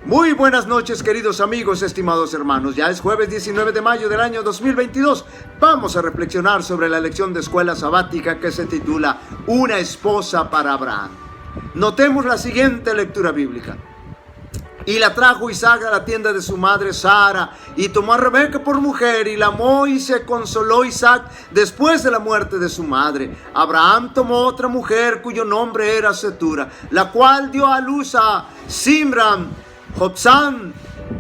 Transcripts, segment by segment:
Muy buenas noches, queridos amigos, estimados hermanos. Ya es jueves 19 de mayo del año 2022. Vamos a reflexionar sobre la lección de escuela sabática que se titula Una esposa para Abraham. Notemos la siguiente lectura bíblica. Y la trajo Isaac a la tienda de su madre Sara, y tomó a Rebeca por mujer, y la amó, y se consoló Isaac después de la muerte de su madre. Abraham tomó otra mujer, cuyo nombre era Setura, la cual dio a luz a Simram, Jobsam,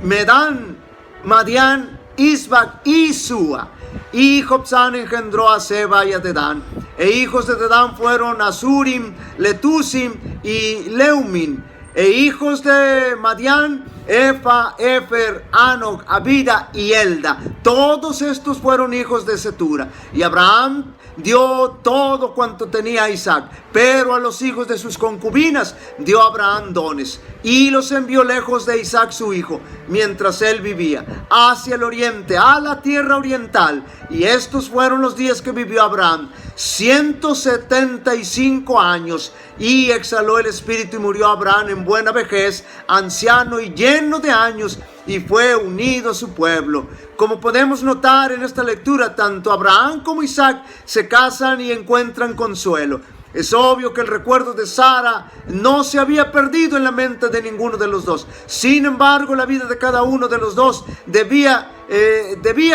Medán, Madián, Isbac y Sua. Y Jobsam engendró a Seba y a Dedán. E hijos de Dedán fueron Asurim, Letusim y Leumim. E hijos de Madián, Efa, Efer, Anoc, Abida y Elda. Todos estos fueron hijos de Setura. Y Abraham dio todo cuanto tenía a Isaac, pero a los hijos de sus concubinas dio Abraham dones, y los envió lejos de Isaac su hijo, mientras él vivía, hacia el oriente, a la tierra oriental. Y estos fueron los días que vivió Abraham, 175 años, y exhaló el espíritu y murió Abraham en buena vejez, anciano y lleno de años, y fue unido a su pueblo. Como podemos notar en esta lectura, tanto Abraham como Isaac se casan y encuentran consuelo. Es obvio que el recuerdo de Sara no se había perdido en la mente de ninguno de los dos. Sin embargo, la vida de cada uno de los dos debía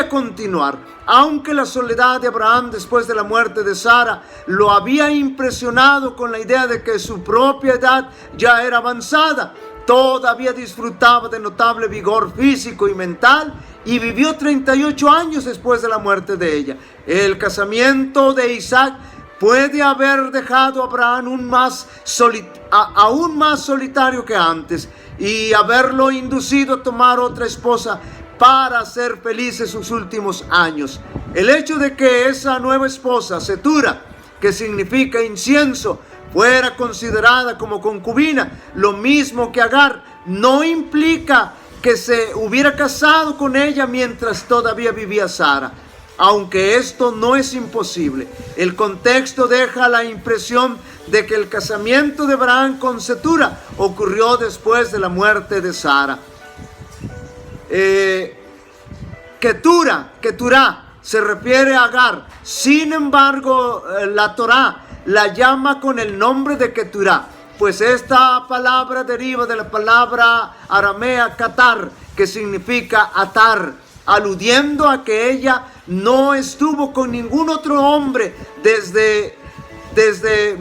continuar. Aunque la soledad de Abraham después de la muerte de Sara lo había impresionado con la idea de que su propia edad ya era avanzada, todavía disfrutaba de notable vigor físico y mental, y vivió 38 años después de la muerte de ella. El casamiento de Isaac puede haber dejado a Abraham aún más solitario que antes, y haberlo inducido a tomar otra esposa para hacer felices sus últimos años. El hecho de que esa nueva esposa, Setura, que significa incienso, fuera considerada como concubina, lo mismo que Agar, no implica que se hubiera casado con ella mientras todavía vivía Sara. Aunque esto no es imposible, el contexto deja la impresión de que el casamiento de Abraham con Setura ocurrió después de la muerte de Sara. Keturah se refiere a Agar. Sin embargo, la Torá la llama con el nombre de Keturah, pues esta palabra deriva de la palabra aramea katar, que significa atar, aludiendo a que ella no estuvo con ningún otro hombre desde el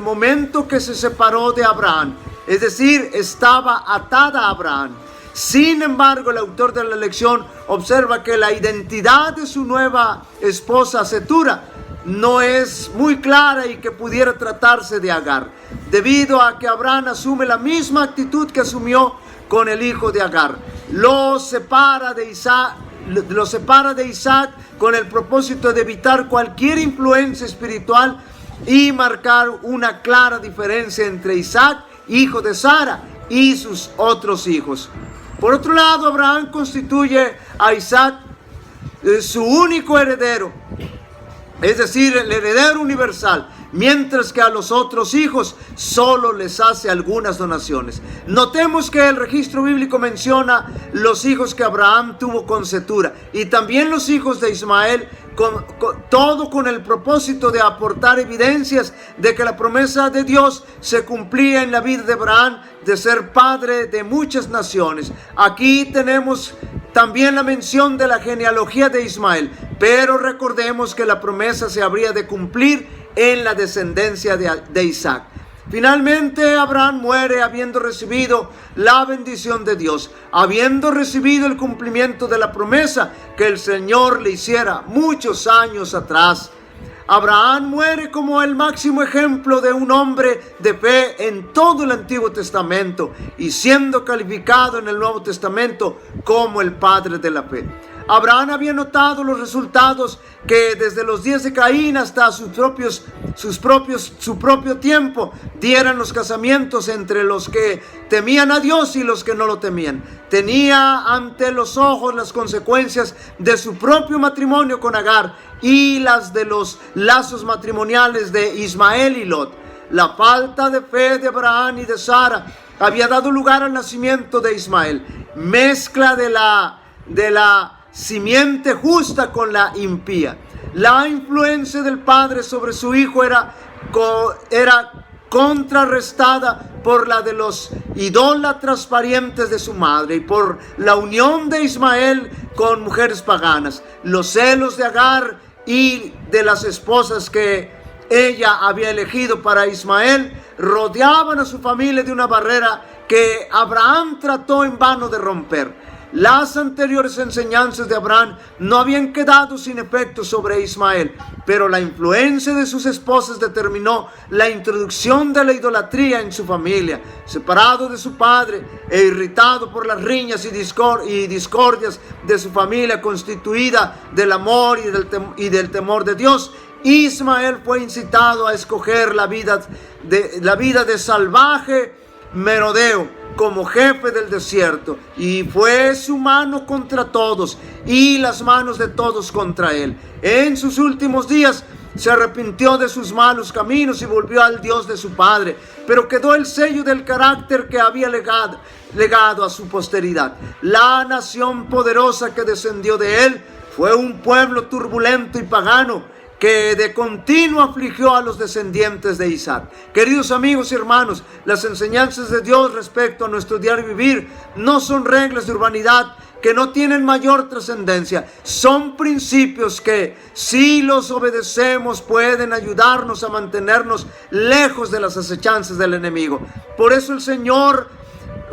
momento que se separó de Abraham. Es decir, estaba atada a Abraham. Sin embargo, el autor de la lección observa que la identidad de su nueva esposa Setura no es muy clara y que pudiera tratarse de Agar, debido a que Abraham asume la misma actitud que asumió con el hijo de Agar. Lo separa de Isaac con el propósito de evitar cualquier influencia espiritual y marcar una clara diferencia entre Isaac, hijo de Sara, y sus otros hijos. Por otro lado, Abraham constituye a Isaac su único heredero, es decir, el heredero universal, mientras que a los otros hijos solo les hace algunas donaciones. Notemos que el registro bíblico menciona los hijos que Abraham tuvo con Setura y también los hijos de Ismael, todo con el propósito de aportar evidencias de que la promesa de Dios se cumplía en la vida de Abraham de ser padre de muchas naciones. Aquí tenemos también la mención de la genealogía de Ismael, pero recordemos que la promesa se habría de cumplir en la descendencia de Isaac. Finalmente, Abraham muere habiendo recibido la bendición de Dios, habiendo recibido el cumplimiento de la promesa que el Señor le hiciera muchos años atrás. Abraham muere como el máximo ejemplo de un hombre de fe en todo el Antiguo Testamento y siendo calificado en el Nuevo Testamento como el padre de la fe. Abraham había notado los resultados que desde los días de Caín hasta su propio tiempo dieran los casamientos entre los que temían a Dios y los que no lo temían. Tenía ante los ojos las consecuencias de su propio matrimonio con Agar y las de los lazos matrimoniales de Ismael y Lot. La falta de fe de Abraham y de Sara había dado lugar al nacimiento de Ismael. Mezcla de la simiente justa con la impía. La influencia del padre sobre su hijo era contrarrestada por la de los idólatras parientes de su madre y por la unión de Ismael con mujeres paganas. Los celos de Agar y de las esposas que ella había elegido para Ismael rodeaban a su familia de una barrera que Abraham trató en vano de romper. Las anteriores enseñanzas de Abraham no habían quedado sin efecto sobre Ismael, pero la influencia de sus esposas determinó la introducción de la idolatría en su familia. Separado de su padre e irritado por las riñas y discordias de su familia constituida del amor y del temor de Dios, Ismael fue incitado a escoger la vida de salvaje merodeo como jefe del desierto, y fue su mano contra todos y las manos de todos contra él. En sus últimos días se arrepintió de sus malos caminos y volvió al Dios de su padre, pero quedó el sello del carácter que había legado a su posteridad. La nación poderosa que descendió de él fue un pueblo turbulento y pagano que de continuo afligió a los descendientes de Isaac. Queridos amigos y hermanos, las enseñanzas de Dios respecto a nuestro diario vivir no son reglas de urbanidad que no tienen mayor trascendencia. Son principios que, si los obedecemos, pueden ayudarnos a mantenernos lejos de las acechanzas del enemigo. Por eso el Señor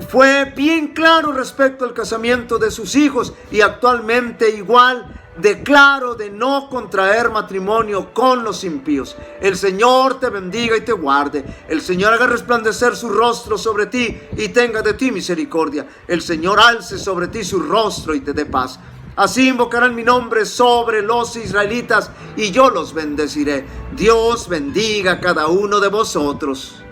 fue bien claro respecto al casamiento de sus hijos, y actualmente igual declaro de no contraer matrimonio con los impíos. El Señor te bendiga y te guarde. El Señor haga resplandecer su rostro sobre ti y tenga de ti misericordia. El Señor alce sobre ti su rostro y te dé paz. Así invocarán mi nombre sobre los israelitas y yo los bendeciré. Dios bendiga a cada uno de vosotros.